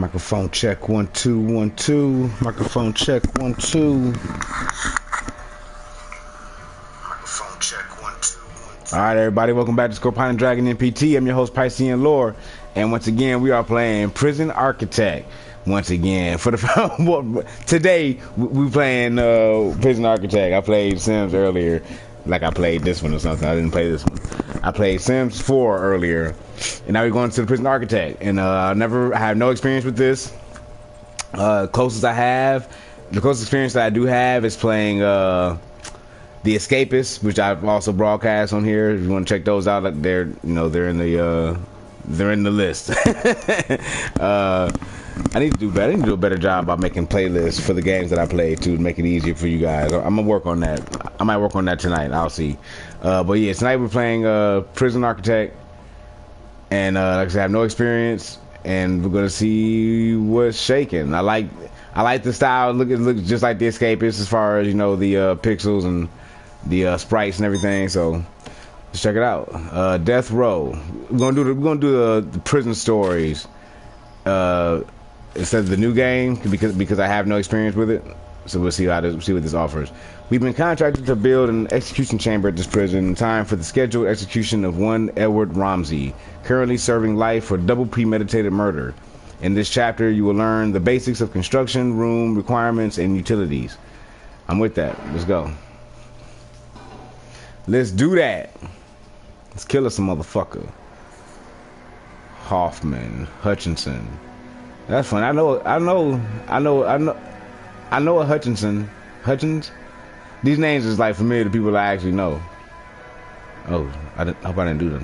Microphone check 1 2 1 2. Microphone check 1 2. Microphone check 1 2 1 2. All right, everybody, welcome back to ScorponicDragon M.P.T. I'm your host, Piscean Lore, and once again, we are playing Prison Architect. Once again, for the today, we playing Prison Architect. I played Sims earlier, like I played this one or something. I didn't play this one. I played Sims 4 earlier, and now we're going to the Prison Architect. And I have no experience with this. The closest experience that I do have is playing The Escapist, which I've also broadcast on here. If you want to check those out, they're in the list. I need to do better. I need to do a better job about making playlists for the games that I play to make it easier for you guys. I'm gonna work on that. I might work on that tonight. I'll see. But yeah, tonight we're playing Prison Architect, and like I said, I have no experience, and we're gonna see what's shaking. I like the style. It looks just like The Escapist as far as the pixels and the sprites and everything. So let's check it out. Death Row. We're gonna do the prison stories. Instead of the new game, because I have no experience with it, so we'll see what this offers. We've been contracted to build an execution chamber at this prison in time for the scheduled execution of one Edward Ramsey, currently serving life for double premeditated murder. In this chapter, you will learn the basics of construction, room requirements, and utilities. I'm with that. Let's go. Let's do that. Let's kill us a motherfucker. Hoffman, Hutchinson. That's fun. I know a Hutchinson. Hutchins? These names is like familiar to people I actually know. Oh, I hope I didn't do that.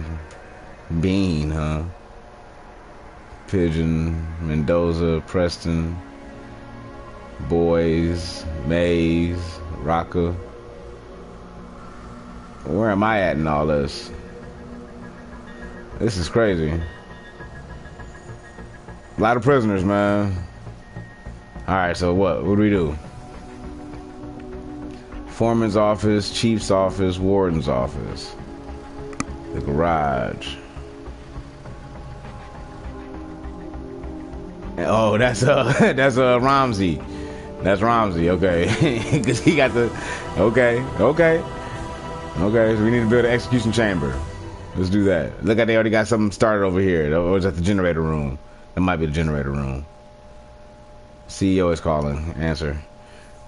Bean, huh? Pigeon, Mendoza, Preston, Boys, Mays, Rocker. Where am I at in all this? This is crazy. A lot of prisoners, man. Alright, so what do we do? Foreman's office, chief's office, warden's office. The garage. Oh, that's Ramsey. That's Ramsey, okay. Because he got the... Okay, so we need to build an execution chamber. Let's do that. Look like they already got something started over here. Or is that the generator room? That might be the generator room. CEO is calling. Answer.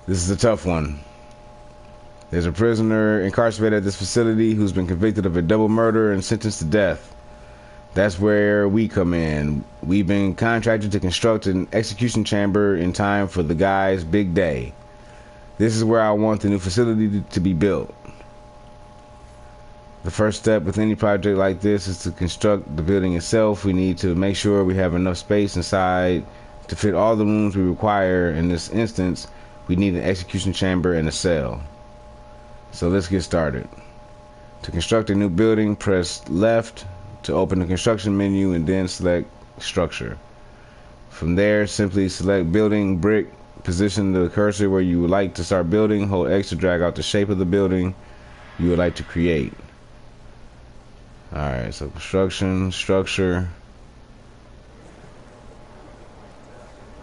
This is a tough one. There's a prisoner incarcerated at this facility who's been convicted of a double murder and sentenced to death. That's where we come in. We've been contracted to construct an execution chamber in time for the guy's big day. This is where I want the new facility to be built. The first step with any project like this is to construct the building itself. We need to make sure we have enough space inside to fit all the rooms we require. In this instance, we need an execution chamber and a cell. So let's get started. To construct a new building, press left to open the construction menu and then select structure. From there, simply select building, brick, position the cursor where you would like to start building, hold X to drag out the shape of the building you would like to create. Alright, so construction, structure,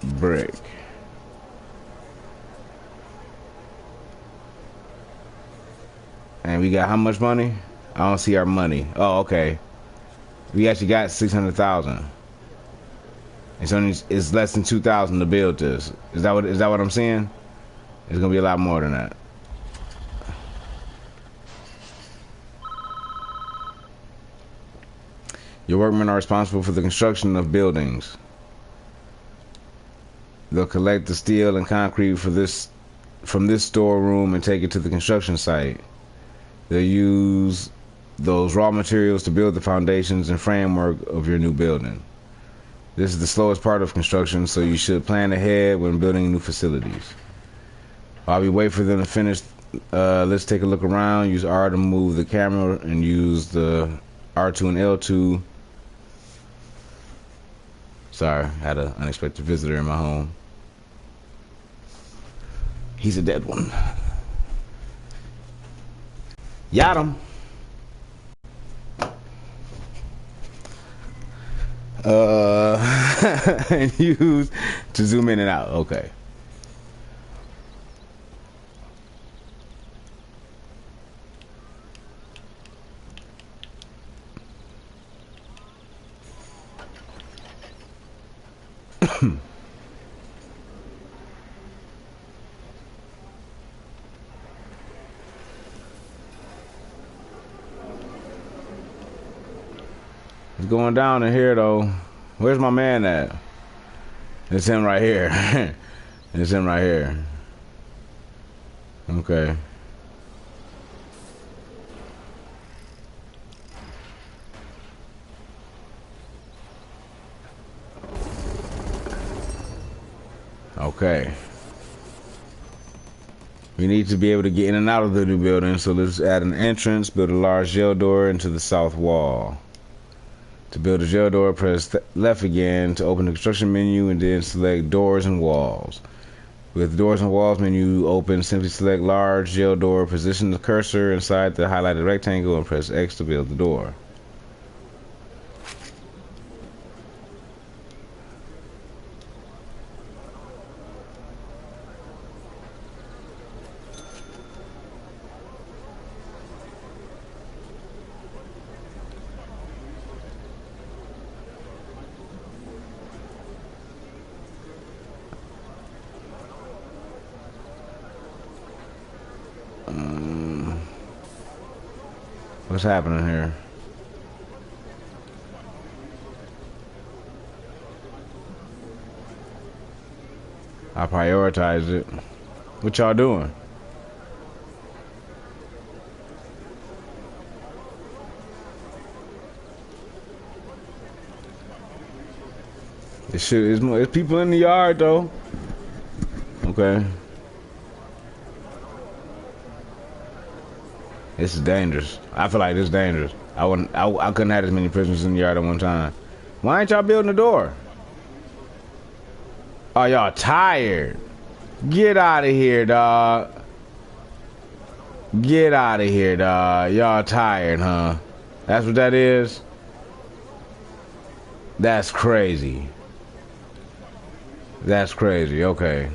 brick. And we got how much money? I don't see our money. Oh, okay. We actually got 600,000. It's less than 2,000 to build this. Is that what I'm seeing? It's gonna be a lot more than that. Your workmen are responsible for the construction of buildings. They'll collect the steel and concrete from this storeroom and take it to the construction site. They'll use those raw materials to build the foundations and framework of your new building. This is the slowest part of construction, so you should plan ahead when building new facilities. While we wait for them to finish, let's take a look around. Use R to move the camera and use the R2 and L2. Sorry, had an unexpected visitor in my home. He's a dead one. Got him. and use to zoom in and out. Okay. It's going down in here though. Where's my man at? It's him right here. It's him right here. Okay. Okay. We need to be able to get in and out of the new building, so let's add an entrance, build a large jail door into the south wall. To build a jail door, press left again to open the construction menu and then select doors and walls. With the doors and walls menu open, simply select large jail door, position the cursor inside the highlighted rectangle and press X to build the door. What's happening here? I prioritize it. What y'all doing? This shit is more. There's people in the yard though. Okay. This is dangerous. I feel like this is dangerous. I couldn't have as many prisoners in the yard at one time. Why ain't y'all building a door? Oh, y'all tired. Get out of here, dog. Get out of here, dog. Y'all tired, huh? That's what that is? That's crazy. That's crazy. Okay.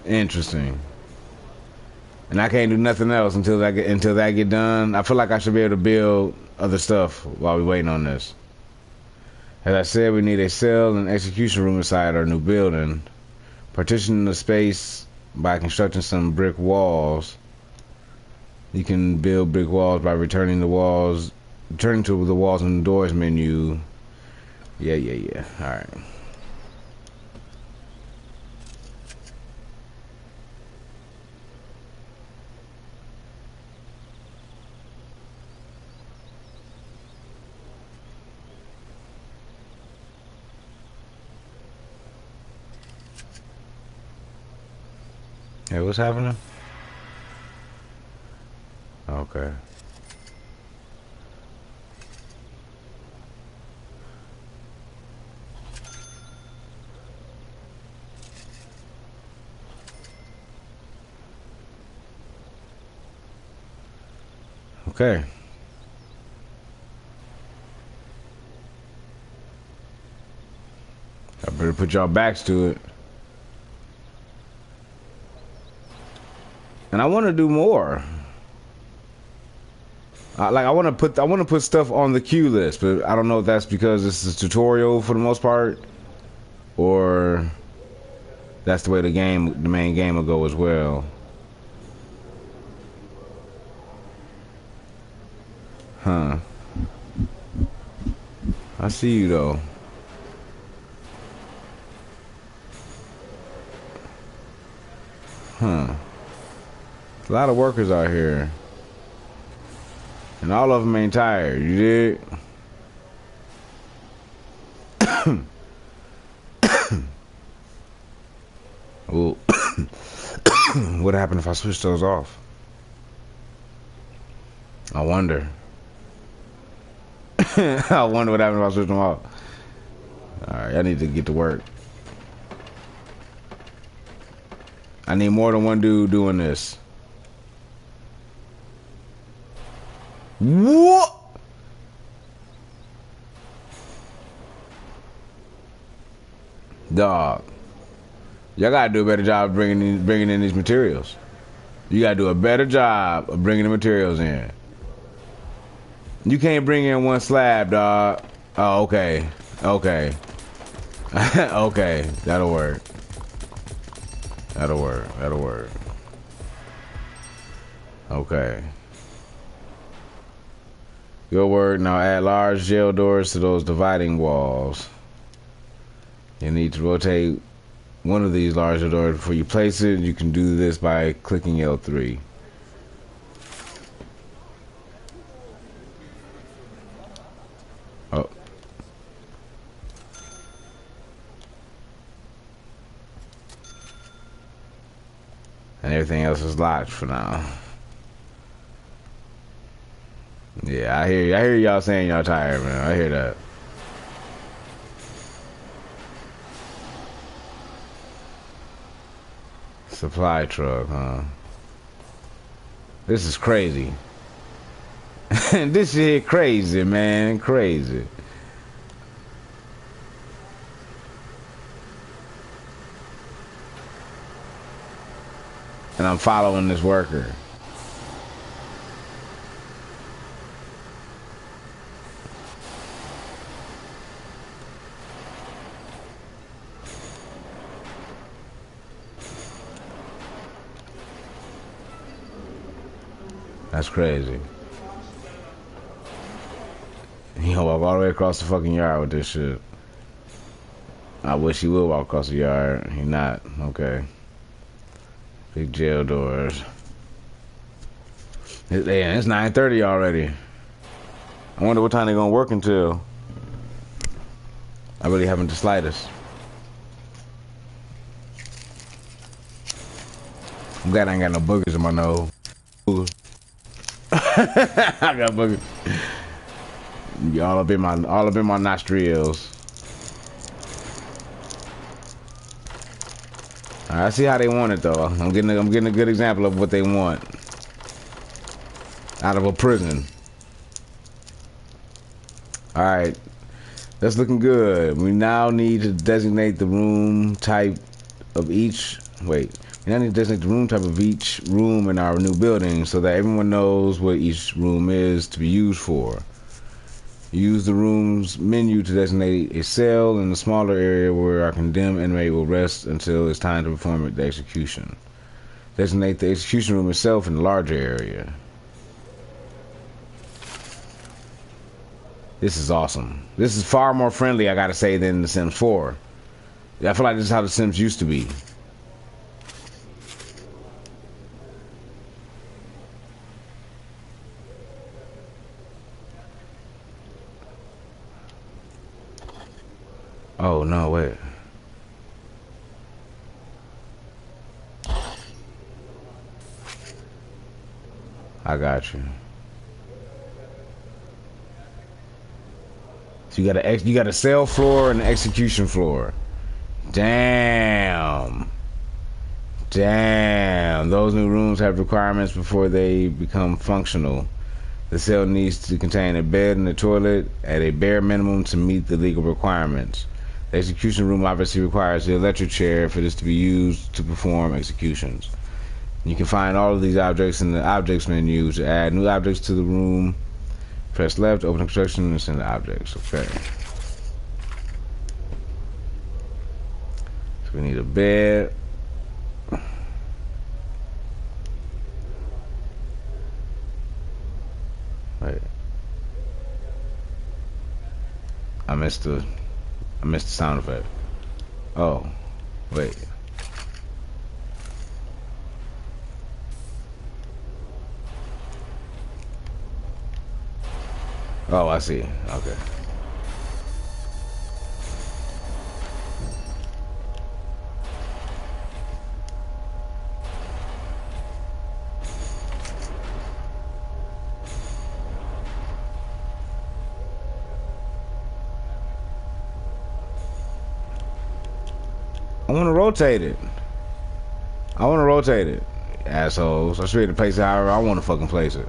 Interesting. And I can't do nothing else until that get done. I feel like I should be able to build other stuff while we're waiting on this. As I said, we need a cell and execution room inside our new building. Partition the space by constructing some brick walls. You can build brick walls by returning to the walls and the doors menu. Yeah. All right. Hey, what's happening? Okay. Okay. I better put y'all backs to it. And I want to do more. I want to put stuff on the queue list, but I don't know if that's because this is a tutorial for the most part, or that's the way the main game will go as well. Huh. I see you though. Huh. A lot of workers out here. And all of them ain't tired, you did? Well, what happened if I switch those off? I wonder. I wonder what happens if I switch them off. Alright, I need to get to work. I need more than one dude doing this. What? Dog. Y'all gotta do a better job of bringing in these materials. You gotta do a better job of bringing the materials in. You can't bring in one slab, dog. Oh, okay. Okay. Okay. That'll work. That'll work. That'll work. Okay. Good work. Now add large jail doors to those dividing walls. You need to rotate one of these larger doors before you place it. You can do this by clicking L3. Oh. And everything else is locked for now. Yeah, I hear you. I hear y'all saying y'all tired, man. I hear that. Supply truck, huh? This is crazy. This shit crazy, man. Crazy. And I'm following this worker. That's crazy. He gonna walk all the way across the fucking yard with this shit. I wish he would walk across the yard. He not. Okay. Big jail doors. Damn, it's 9:30 already. I wonder what time they're gonna work until. I really haven't the slightest. I'm glad I ain't got no boogers in my nose. I got boogers. All up in my nostrils. I see how they want it though. I'm getting a good example of what they want out of a prison. All right, that's looking good. We now need to designate the room type of each. Wait, we now need to designate the room type of each room in our new building so that everyone knows what each room is to be used for. Use the room's menu to designate a cell in the smaller area where our condemned inmate will rest until it's time to perform the execution. Designate the execution room itself in the larger area. This is awesome. This is far more friendly, I gotta say, than The Sims 4. I feel like this is how The Sims used to be. Oh, no, wait. I got you. So you got a cell floor and an execution floor. Damn. Damn. Those new rooms have requirements before they become functional. The cell needs to contain a bed and a toilet at a bare minimum to meet the legal requirements. The execution room obviously requires the electric chair for this to be used to perform executions. You can find all of these objects in the objects menu. To add new objects to the room, press left to open construction and send the objects. Okay. So we need a bed. Wait. I missed the sound effect. Oh, wait. Oh, I see. Okay. want to rotate it. I want to rotate it, assholes. I should be able to place it however I want to fucking place it.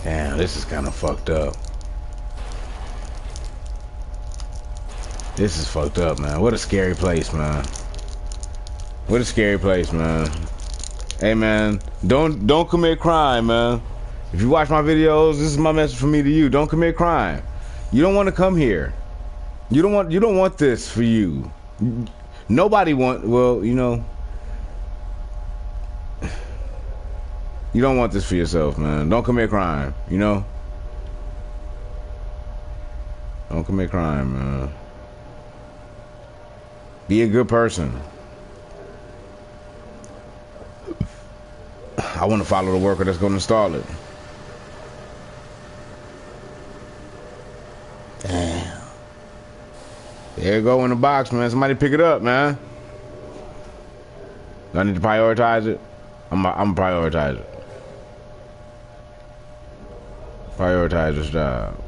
Damn, this is kind of fucked up. This is fucked up, man. What a scary place, man. What a scary place, man. Hey, man, don't commit crime, man. If you watch my videos, this is my message for me to you. Don't commit crime. You don't want to come here. You don't want this for you. Nobody well, you know. You don't want this for yourself, man. Don't commit crime, you know? Don't commit crime, man. Be a good person. I want to follow the worker that's going to install it. Damn. There you go in the box, man. Somebody pick it up, man. Do I need to prioritize it? I'm prioritize it. Prioritize this job.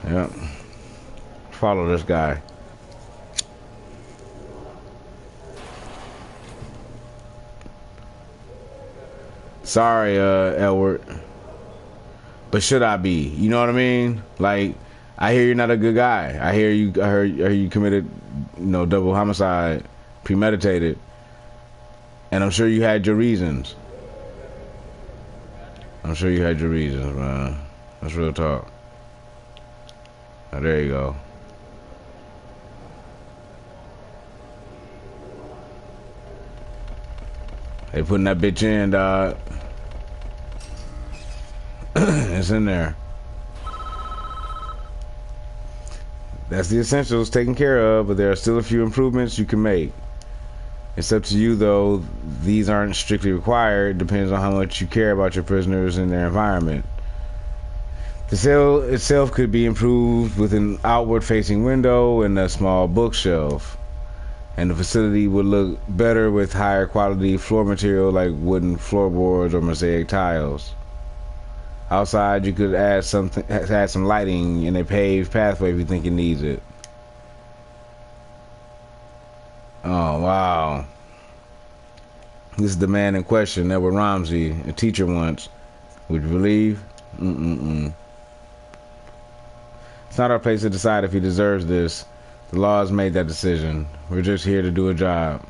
Yep. Follow this guy. Sorry, Edward. But should I be? You know what I mean? Like, I hear you're not a good guy. I heard you committed, you know, double homicide, premeditated. And I'm sure you had your reasons. I'm sure you had your reasons, man. That's real talk. Oh, there you go. They putting that bitch in, dog. It's in there. That's the essentials taken care of, but there are still a few improvements you can make. It's up to you, though. These aren't strictly required. Depends on how much you care about your prisoners and their environment. The cell itself could be improved with an outward-facing window and a small bookshelf. And the facility would look better with higher quality floor material like wooden floorboards or mosaic tiles. Outside, you could add some lighting and a paved pathway if you think it needs it. Oh, wow. This is the man in question, Edward Ramsey, a teacher once. Would you believe? It's not our place to decide if he deserves this. The law has made that decision. We're just here to do a job.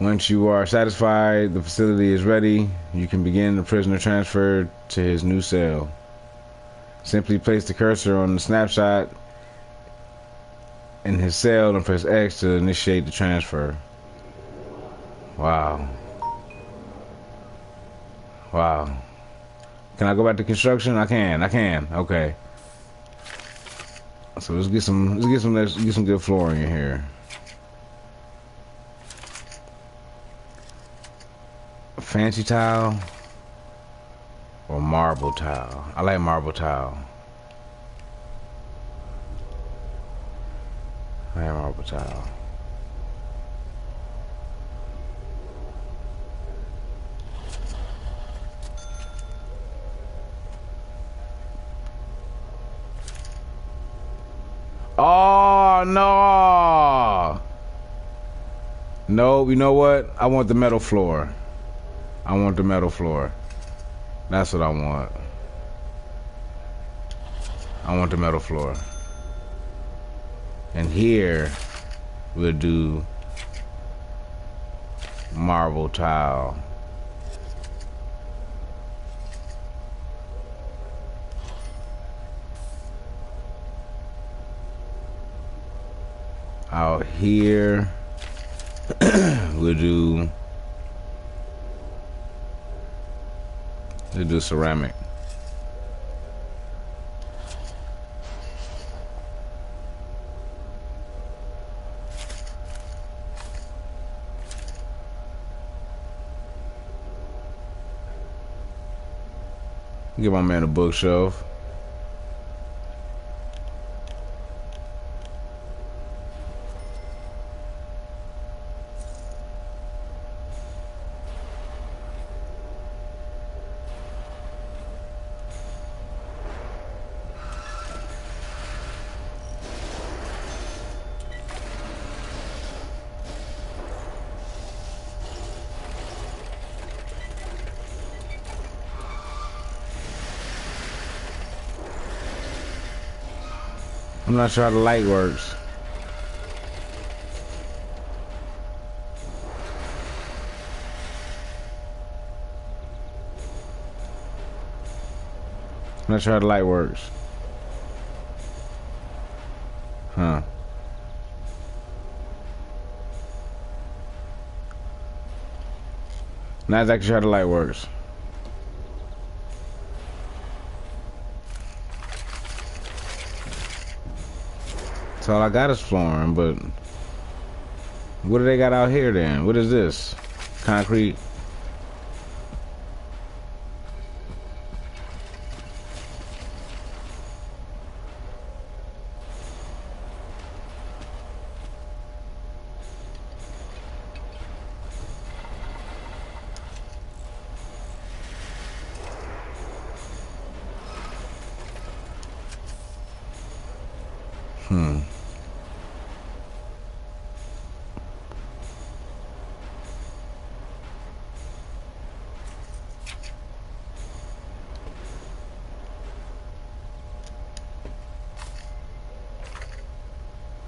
Once you are satisfied the facility is ready, you can begin the prisoner transfer to his new cell. Simply place the cursor on the snapshot in his cell and press X to initiate the transfer. Wow. Wow. Can I go back to construction? I can. Okay. So let's get some good flooring in here. Fancy tile or marble tile? I like marble tile. Oh no! No, you know what? I want the metal floor. That's what I want. I want the metal floor. And here we'll do marble tile. Out here we'll do ceramic. Give my man a bookshelf. I'm not sure how the light works. I'm not sure how the light works. Huh. Not exactly sure how the light works. That's all I got is flooring, but what do they got out here then? What is this? Concrete?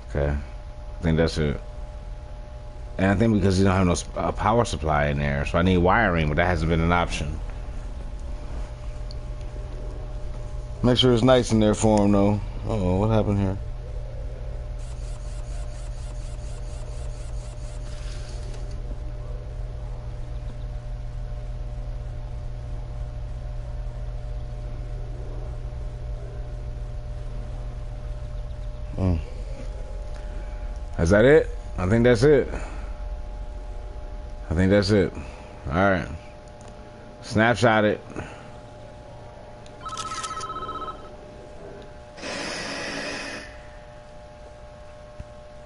Okay, I think that's it. And I think because you don't have no power supply in there, so I need wiring, but that hasn't been an option. Make sure it's nice in there for him, though. Uh-oh, what happened here? Is that it? I think that's it. I think that's it. Alright. Snapshot it.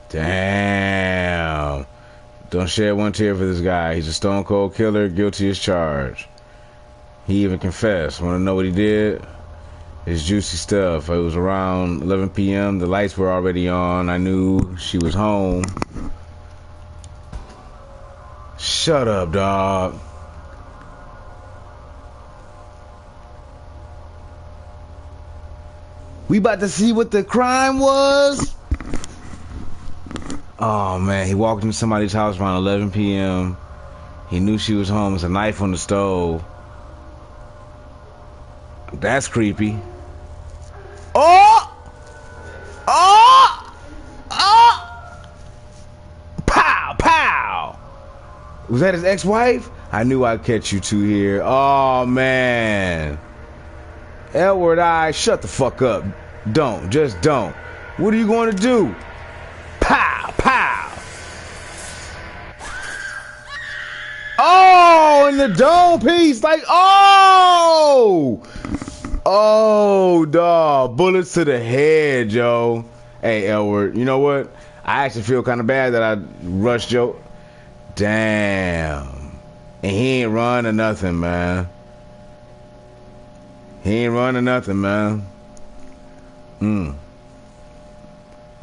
Damn. Don't shed one tear for this guy. He's a stone cold killer, guilty as charged. He even confessed. Want to know what he did? It's juicy stuff. It was around 11 p.m. The lights were already on. I knew she was home. Shut up, dog. We about to see what the crime was? Oh, man. He walked into somebody's house around 11 p.m. He knew she was home. There's a knife on the stove. That's creepy. Oh! Oh! Oh! Pow! Pow! Was that his ex-wife? I knew I'd catch you two here. Oh, man. Edward, shut the fuck up. Don't. Just don't. What are you going to do? Pow! Pow! Oh, in the dome piece. Like, oh! Oh, dog. Bullets to the head, yo. Hey, Edward, you know what? I actually feel kind of bad that I rushed Joe. Damn. And he ain't run or nothing, man. He ain't run or nothing, man.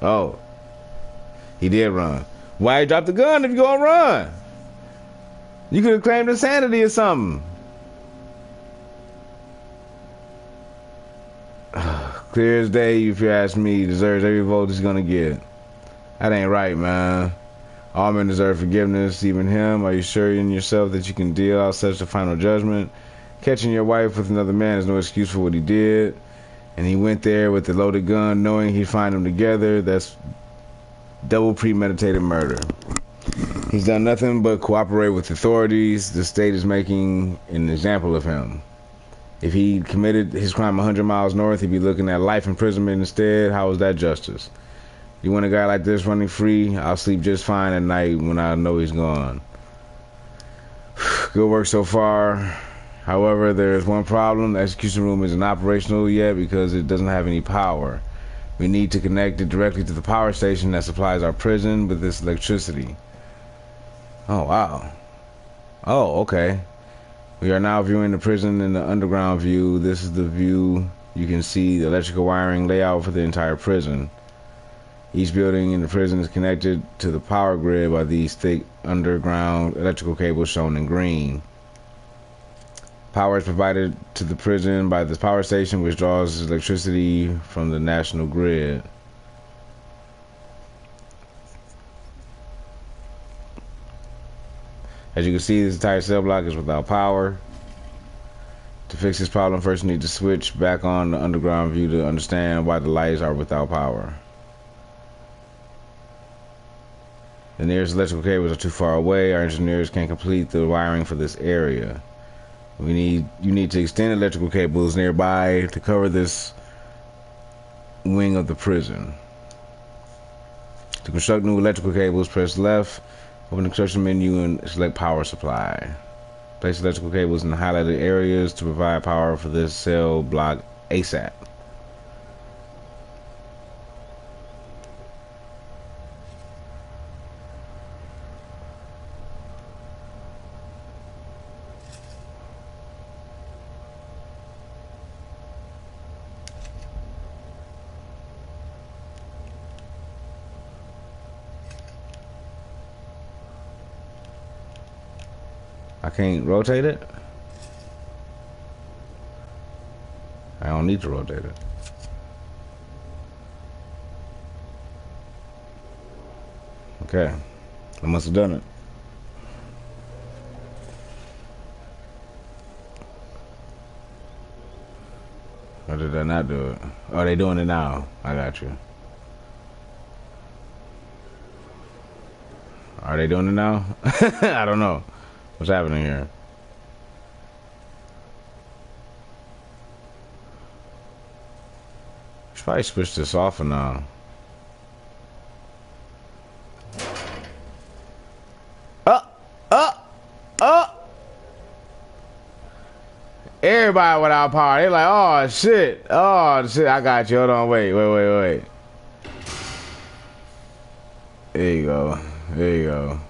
Oh. He did run. Why you drop the gun if you gonna run? You could have claimed insanity or something. Clear as day, if you ask me, he deserves every vote he's gonna get. That ain't right, man. All men deserve forgiveness, even him. Are you sure in yourself that you can deal out such a final judgment? Catching your wife with another man is no excuse for what he did. And he went there with the loaded gun, knowing he'd find them together. That's double premeditated murder. He's done nothing but cooperate with authorities. The state is making an example of him. If he committed his crime 100 miles north, he'd be looking at life imprisonment instead. How is that justice? You want a guy like this running free? I'll sleep just fine at night when I know he's gone. Good work so far. However, there is one problem. The execution room isn't operational yet because it doesn't have any power. We need to connect it directly to the power station that supplies our prison with this electricity. Oh, wow. Oh, okay. We are now viewing the prison in the underground view. This is the view. You can see the electrical wiring layout for the entire prison. Each building in the prison is connected to the power grid by these thick underground electrical cables shown in green. Power is provided to the prison by this power station, which draws electricity from the national grid. As you can see, this entire cell block is without power. To fix this problem, first you need to switch back on the underground view to understand why the lights are without power. The nearest electrical cables are too far away. Our engineers can't complete the wiring for this area. You need to extend electrical cables nearby to cover this wing of the prison. To construct new electrical cables, press left, open the construction menu and select power supply. Place electrical cables in the highlighted areas to provide power for this cell block ASAP. I can't rotate it? I don't need to rotate it. Okay. I must have done it. Or did I not do it? Oh, they doing it now. I got you. Are they doing it now? I don't know. What's happening here? Should probably switch this off for now. Everybody without power. They like, oh shit. Oh shit. I got you. Hold on. Wait. There you go. There you go.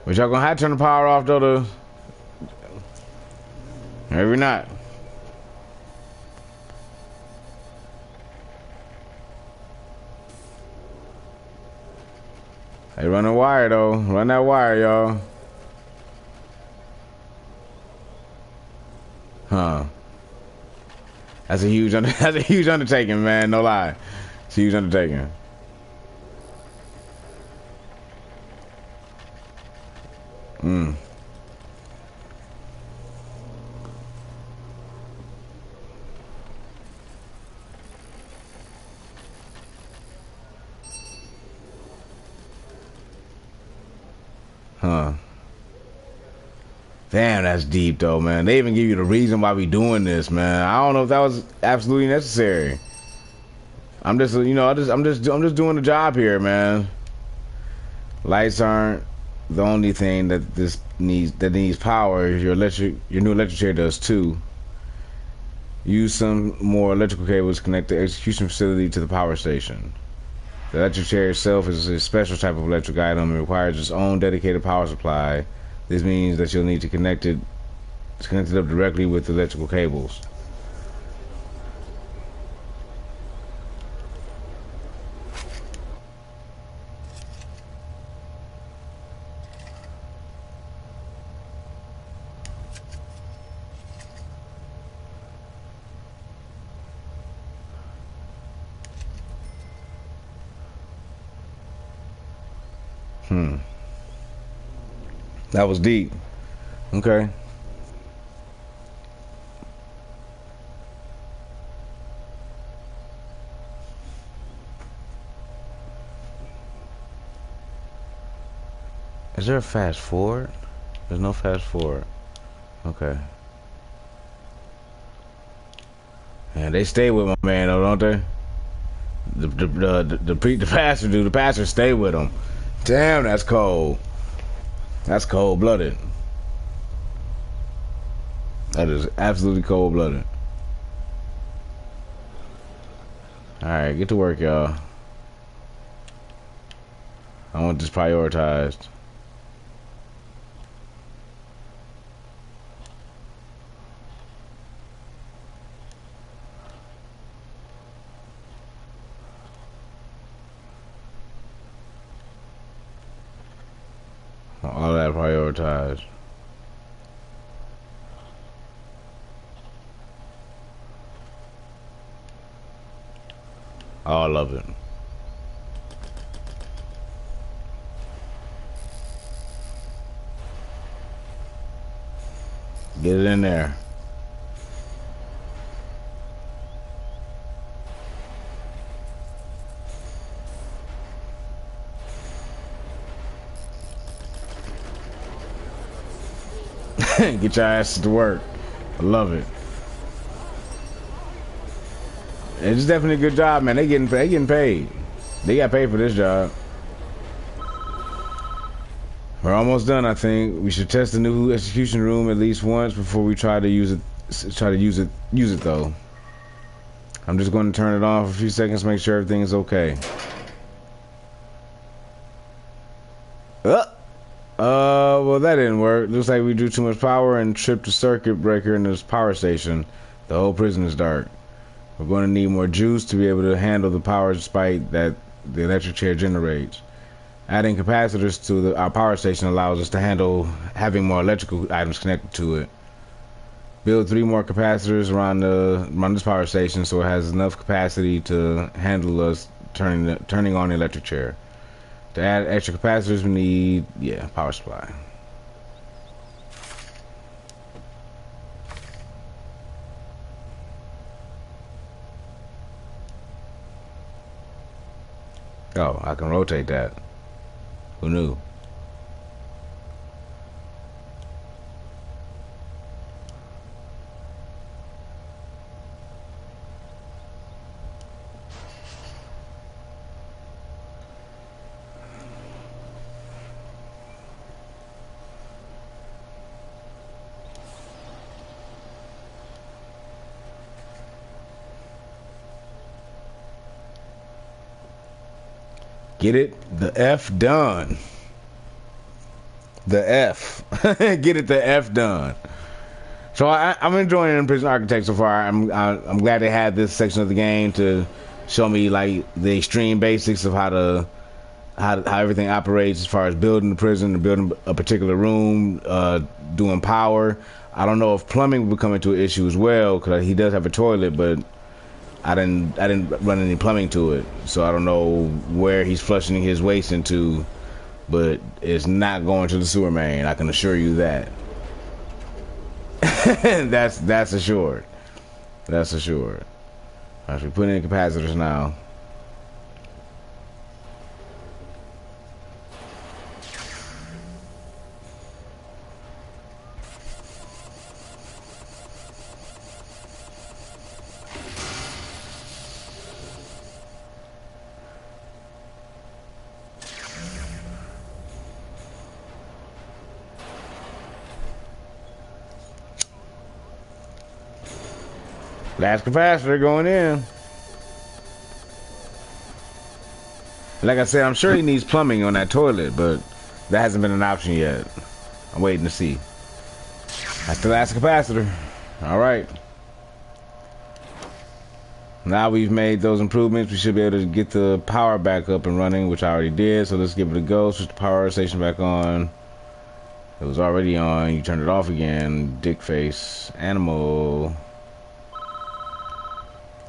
But y'all gonna have to turn the power off though. Maybe not. Hey, run the wire though. Run that wire, y'all. Huh. That's a huge undertaking, man. No lie. It's a huge undertaking. Huh. Damn, that's deep though, man. They even give you the reason why we doing this, man. I don't know if that was absolutely necessary. I'm just, you know, I'm just doing the job here, man. Lights aren't the only thing that needs power. Your new electric chair does too. Use some more electrical cables to connect the execution facility to the power station. The electric chair itself is a special type of electric item and requires its own dedicated power supply. This means that you'll need to connect it up directly with the electrical cables. That was deep. Okay. Is there a fast forward? There's no fast forward. Okay. Man, they stay with my man though, don't they? The pastor stay with him. Damn, that's cold. That's cold-blooded. That is absolutely cold-blooded. Alright, get to work, y'all. I want this prioritized. All that prioritized. All of it. Get it in there. Get your asses to work. I love it. It's definitely a good job, man. They getting paid. They got paid for this job. We're almost done, I think. We should test the new execution room at least once before we try to use it. Use it though. I'm just going to turn it on for a few seconds, make sure everything is okay. Well, that didn't work. Looks like we drew too much power and tripped the circuit breaker in this power station. The whole prison is dark. We're going to need more juice to be able to handle the power spike that the electric chair generates. Adding capacitors to our power station allows us to handle having more electrical items connected to it. Build 3 more capacitors around this power station so it has enough capacity to handle us turning on the electric chair. To add extra capacitors, we need, power supply. Oh, I can rotate that. Who knew? Get it the F done. The F. Get it the F done. So I'm enjoying Prison Architect so far. I'm glad they had this section of the game to show me like the extreme basics of how everything operates as far as building the prison and building a particular room, doing power. I don't know if plumbing will come into an issue as well because he does have a toilet, but I didn't run any plumbing to it, so I don't know where he's flushing his waste into, but it's not going to the sewer main. I can assure you that. that's assured. That's assured. I should put in capacitors now. Last capacitor going in. Like I said, I'm sure he needs plumbing on that toilet, but that hasn't been an option yet. I'm waiting to see. That's the last capacitor. Alright. Now we've made those improvements, we should be able to get the power back up and running, which I already did. So let's give it a go. Switch the power station back on. It was already on. You turned it off again. Dick face. Animal.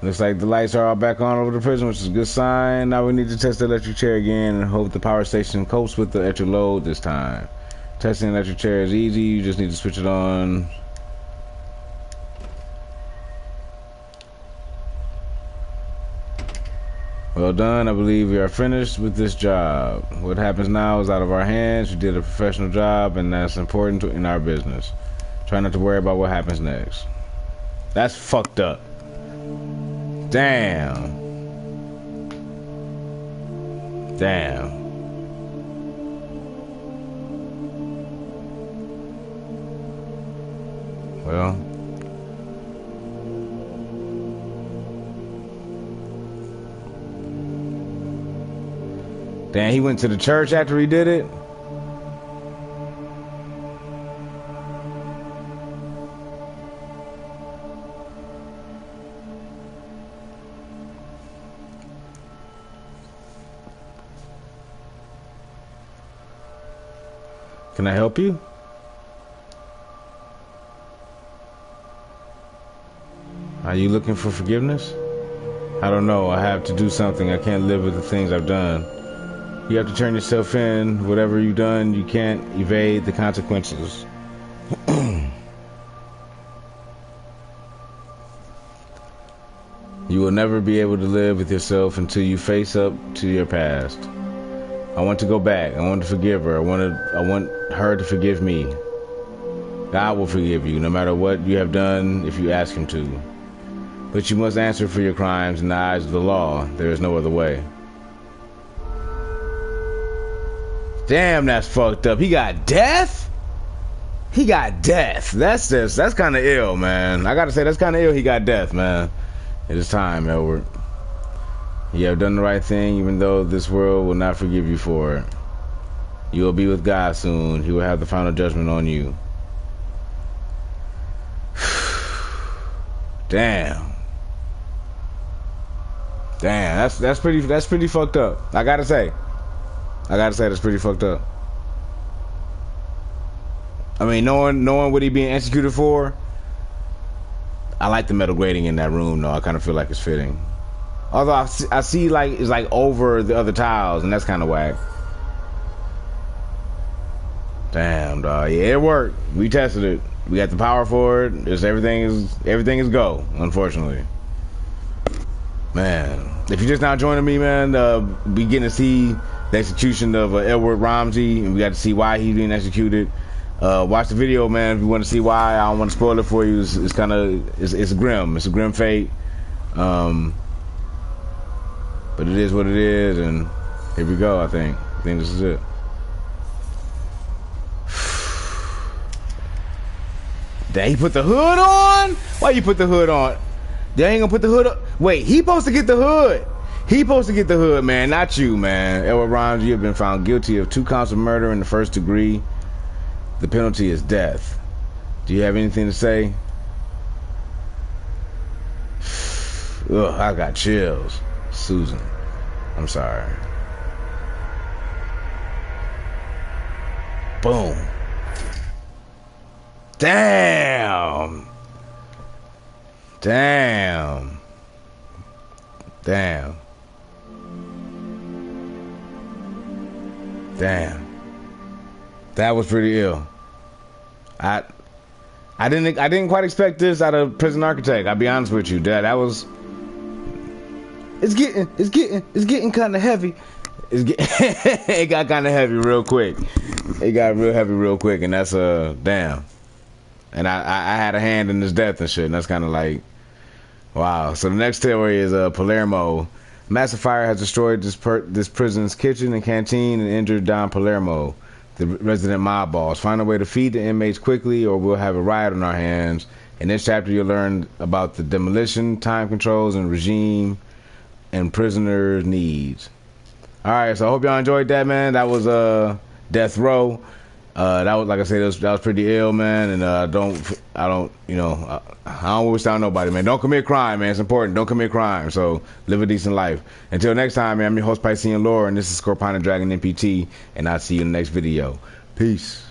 Looks like the lights are all back on over the prison, which is a good sign. Now we need to test the electric chair again and hope the power station copes with the extra load this time. Testing the electric chair is easy. You just need to switch it on. Well done. I believe we are finished with this job. What happens now is out of our hands. We did a professional job, and that's important in our business. Try not to worry about what happens next. That's fucked up. Damn. Well. Damn, he went to the church after he did it? Can I help you? Are you looking for forgiveness? I don't know. I have to do something. I can't live with the things I've done. You have to turn yourself in. Whatever you've done, you can't evade the consequences. You will never be able to live with yourself until you face up to your past. I want to go back. I want to forgive her. I want her to forgive me. God will forgive you no matter what you have done if you ask him to. But you must answer for your crimes in the eyes of the law. There is no other way. Damn, that's fucked up. He got death? He got death. That's kind of ill, man. I gotta say, that's kind of ill. He got death, man. It is time, Edward. You have done the right thing, even though this world will not forgive you for it. You will be with God soon. He will have the final judgment on you. Damn. Damn, that's pretty fucked up. I gotta say that's pretty fucked up. I mean, knowing what he being executed for, I like the metal grating in that room though. I kind of feel like it's fitting. Although I see like it's like over the other tiles, and that's kind of whack. Damn, dog. Yeah, it worked. We tested it. We got the power for it. Everything is go. Unfortunately, man. If you're just now joining me, man, we getting to see the execution of Edward Ramsey, and we got to see why he's being executed. Watch the video, man, if you want to see why. I don't want to spoil it for you. It's kind of it's grim. It's a grim fate. But it is what it is, and here we go. I think this is it. Dang, he put the hood on? Why you put the hood on? They ain't gonna put the hood up. Wait, he supposed to get the hood. He supposed to get the hood, man, not you, man. Edward Rhymes, you have been found guilty of 2 counts of murder in the 1st degree. The penalty is death. Do you have anything to say? Ugh, I got chills. Susan, I'm sorry. Boom. Damn. Damn. Damn. Damn. That was pretty ill. I didn't quite expect this out of Prison Architect. I'll be honest with you. That was. It's getting kind of heavy. It got kind of heavy real quick. It got real heavy real quick, and that's damn. And I had a hand in his death and shit, and that's kind of like, wow. So the next story is Palermo. Massive fire has destroyed this prison's kitchen and canteen and injured Don Palermo, the resident mob boss. Find a way to feed the inmates quickly, or we'll have a riot on our hands. In this chapter, you'll learn about the demolition, time controls, and regime and prisoners' needs. All right, so I hope y'all enjoyed that, man. That was Death Row. That was, like I said, that was pretty ill, man. And I don't wish down nobody, man. Don't commit crime, man. It's important. Don't commit crime. So live a decent life. Until next time, man. I'm your host, Piscean Lore, and this is ScorponicDragon M.P.T. And I'll see you in the next video. Peace.